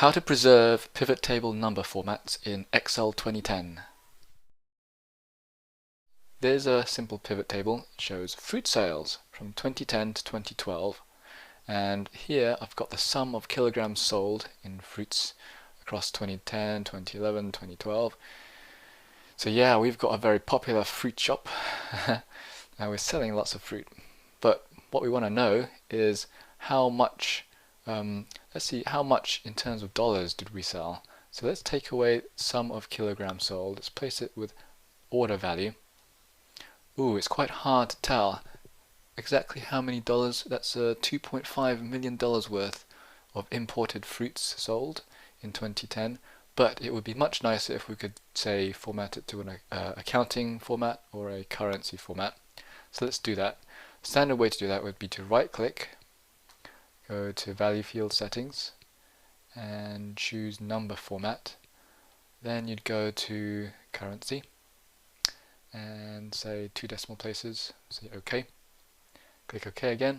How to preserve pivot table number formats in Excel 2010. There's a simple pivot table. It shows fruit sales from 2010 to 2012, and here I've got the sum of kilograms sold in fruits across 2010, 2011, 2012. So yeah, we've got a very popular fruit shop. Now we're selling lots of fruit, but what we want to know is how much let's see, how much in terms of dollars did we sell? So let's take away sum of kilograms sold. Let's place it with order value. Ooh, it's quite hard to tell exactly how many dollars. That's $2.5 million worth of imported fruits sold in 2010. But it would be much nicer if we could, say, format it to an accounting format or a currency format. So let's do that. Standard way to do that would be to right click, go to value field settings and choose number format. Then you'd go to currency and say 2 decimal places, say OK. Click OK again.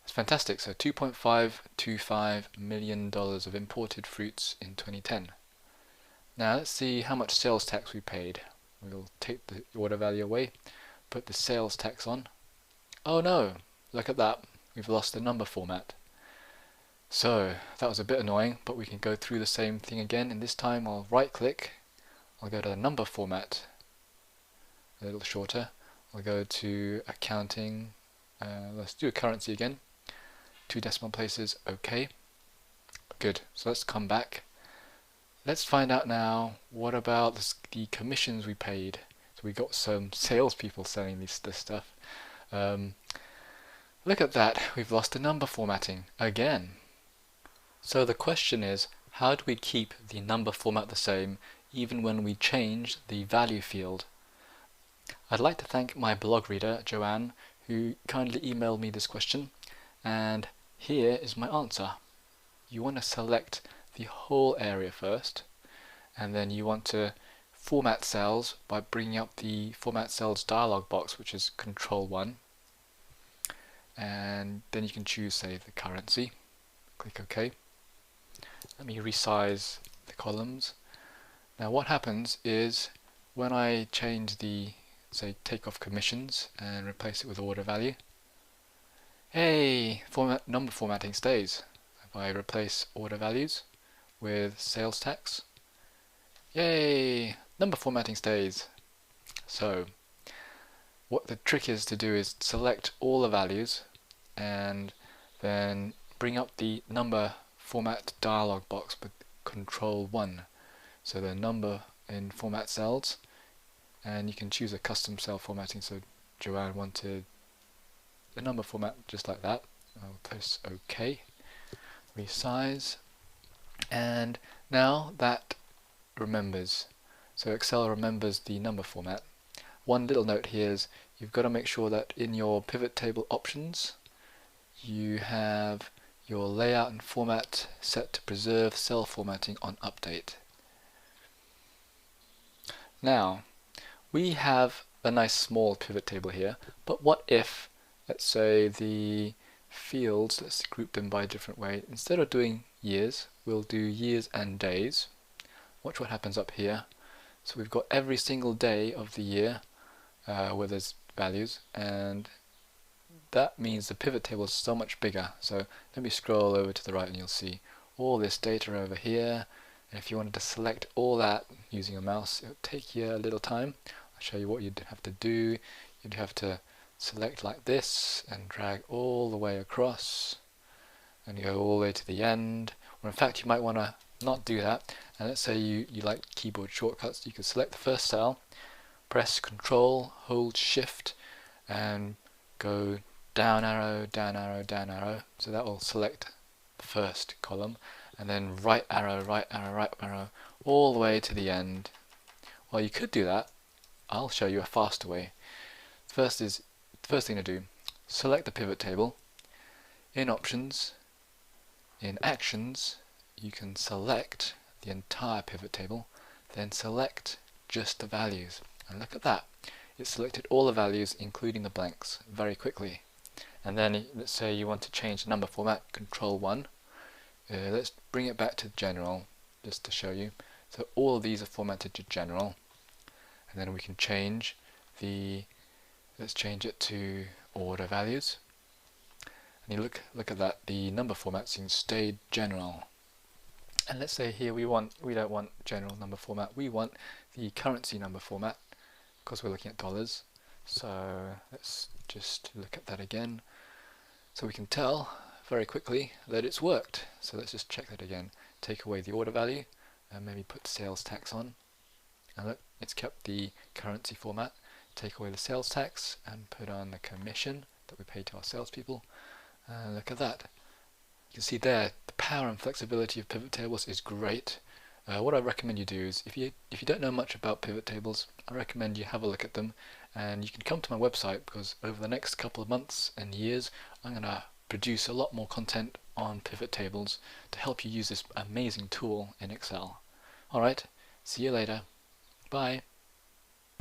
That's fantastic. So $2.525 million of imported fruits in 2010. Now let's see how much sales tax we paid. We'll take the order value away, put the sales tax on. Oh no, look at that. We've lost the number format. So that was a bit annoying, but we can go through the same thing again, and this time I'll right click, I'll go to the number format, a little shorter, I'll go to accounting, let's do a currency again, 2 decimal places, OK. Good, so let's come back. Let's find out now, what about the commissions we paid? So we got some salespeople selling this stuff. Look at that, we've lost the number formatting again. So the question is, how do we keep the number format the same even when we change the value field? I'd like to thank my blog reader, Joanne, who kindly emailed me this question, and here is my answer. You want to select the whole area first, and then you want to format cells by bringing up the Format Cells dialog box, which is Control 1. And then you can choose, say, the currency. Click OK. Let me resize the columns. Now what happens is when I change the, say, take off commissions and replace it with order value, hey, number formatting stays. If I replace order values with sales tax, yay, number formatting stays. So what the trick is to do is select all the values and then bring up the number format dialog box with Control 1. So the number in format cells, and you can choose a custom cell formatting. So Joanne wanted the number format just like that. I'll press OK, resize, and now that remembers. So Excel remembers the number format. One little note here is you've got to make sure that in your pivot table options you have your layout and format set to preserve cell formatting on update. Now we have a nice small pivot table here, but what if, let's say, the fields, let's group them by a different way. Instead of doing years, we'll do years and days. Watch what happens up here. So we've got every single day of the year where there's values, and that means the pivot table is so much bigger. So let me scroll over to the right and you'll see all this data over here. And if you wanted to select all that using a mouse, it would take you a little time. I'll show you what you'd have to do. You'd have to select like this and drag all the way across and go all the way to the end. Or in fact, you might want to not do that. And let's say you like keyboard shortcuts. You could select the first cell, press Control, hold Shift, and go down arrow, down arrow, down arrow. So that will select the first column, and then right arrow, right arrow, right arrow, all the way to the end. Well, you could do that. I'll show you a faster way. First thing to do, select the pivot table. In Options, in Actions, you can select the entire pivot table, then select just the values. And look at that. It selected all the values, including the blanks, very quickly. And then let's say you want to change the number format, Control 1, Let's bring it back to general just to show you. So all of these are formatted to general, and then we can change let's change it to order values. And you look at that, the number formatting stayed general. And let's say here we don't want general number format, we want the currency number format because we're looking at dollars. So let's just look at that again. So we can tell very quickly that it's worked. So let's just check that again. Take away the order value and maybe put sales tax on. And look, it's kept the currency format. Take away the sales tax and put on the commission that we pay to our salespeople. Look at that. You can see there the power and flexibility of pivot tables is great. What I recommend you do is if you don't know much about pivot tables, I recommend you have a look at them, and you can come to my website because over the next couple of months and years I'm going to produce a lot more content on pivot tables to help you use this amazing tool in Excel. Alright, see you later. Bye.